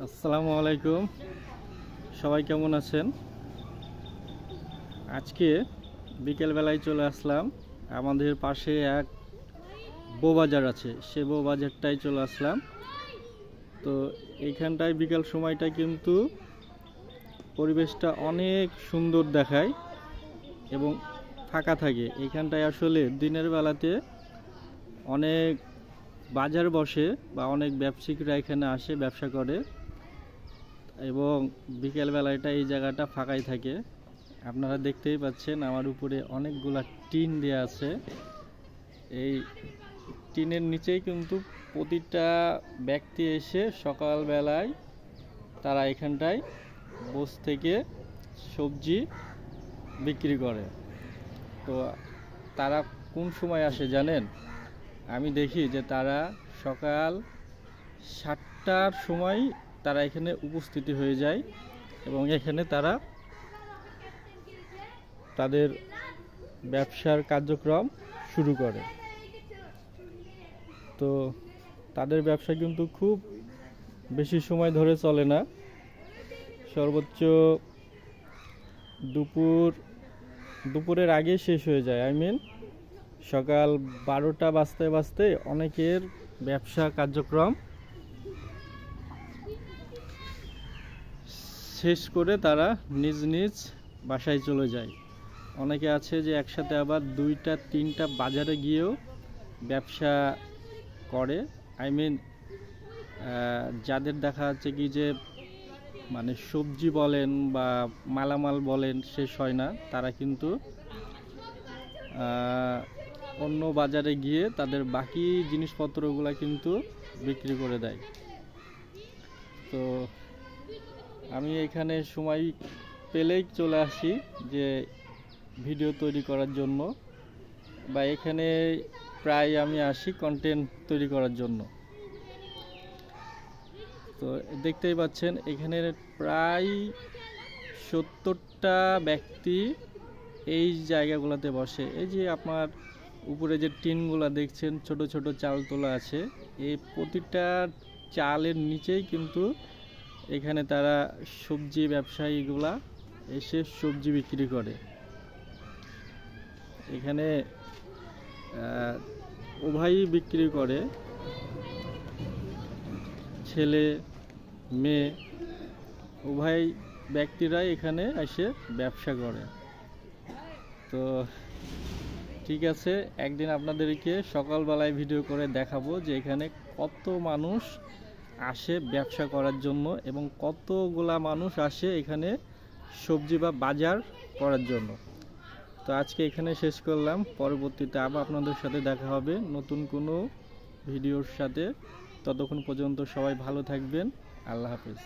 আসসালামু আলাইকুম, সবাই কেমন আছেন? আজকে বিকেলবেলায় চলে আসলাম। আমাদের পাশে এক বউবাজার আছে, সে বউবাজারটাই চলে আসলাম। তো এইখানটায় বিকেল সময়টা কিন্তু পরিবেশটা অনেক সুন্দর দেখায় এবং ফাঁকা থাকে। এইখানটায় আসলে দিনের বেলাতে অনেক বাজার বসে বা অনেক ব্যবসায়িকরা এখানে আসে, ব্যবসা করে, এবং বিকেলবেলাটা এই জায়গাটা ফাঁকাই থাকে। আপনারা দেখতেই পাচ্ছেন আমার উপরে অনেকগুলা টিন দেওয়া আছে। এই টিনের নিচেই কিন্তু প্রতিটা ব্যক্তি এসে সকালবেলায় তারা এখানটায় বসে থেকে সবজি বিক্রি করে। তো তারা কোন সময় আসে জানেন? আমি দেখি যে তারা সকাল 7টার সময় তারা এখানে উপস্থিতি হয়ে যায় এবং এখানে তারা তাদের ব্যবসার কার্যক্রম শুরু করে। তো তাদের ব্যবসা কিন্তু খুব বেশি সময় ধরে চলে না, সর্বোচ্চ দুপুরের আগে শেষ হয়ে যায়। সকাল 12টা বাজতে বাজতে অনেকের ব্যবসা কার্যক্রম শেষ করে তারা নিজ নিজ বাসায় চলে যায়। অনেকে আছে যে একসাথে আবার 2টা-3টা বাজারে গিয়েও ব্যবসা করে। যাদের দেখা যাচ্ছে কি যে সবজি বলেন বা মালামাল বলেন শেষ হয় না, তারা কিন্তু অন্য বাজারে গিয়ে তাদের বাকি জিনিসপত্রগুলো কিন্তু বিক্রি করে দেয়। তো আমি এখানে সময় পেলেই চলে আসি যে ভিডিও তৈরি করার জন্য, বা এখানে প্রায় আমি আসি কন্টেন্ট তৈরি করার জন্য। তো দেখতেই পাচ্ছেন এখানে প্রায় 70টা ব্যক্তি এই জায়গাগুলোতে বসে। এই যে আপনার উপরে যে টিনগুলা দেখছেন, ছোট ছোট চাল তোলা আছে, এই প্রতিটা চালের নিচেই কিন্তু এখানে তারা সবজি ব্যবসায়ীগুলা এসে সবজি বিক্রি করে। এখানে উভয়ই বিক্রি করে, ছেলে মেয়ে উভয় ব্যক্তিরাই এখানে এসে ব্যবসা করে। তো ঠিক আছে, একদিন আপনাদেরকে সকালবেলায় ভিডিও করে দেখাবো যে এখানে কত মানুষ আসে ব্যবসা করার জন্য এবং কতগুলা মানুষ আসে এখানে সবজি বা বাজার করার জন্য। তো আজকে এখানে শেষ করলাম, পরবর্তীতে আবার আপনাদের সাথে দেখা হবে নতুন কোনো ভিডিওর সাথে। ততক্ষণ পর্যন্ত সবাই ভালো থাকবেন। আল্লাহ হাফেজ।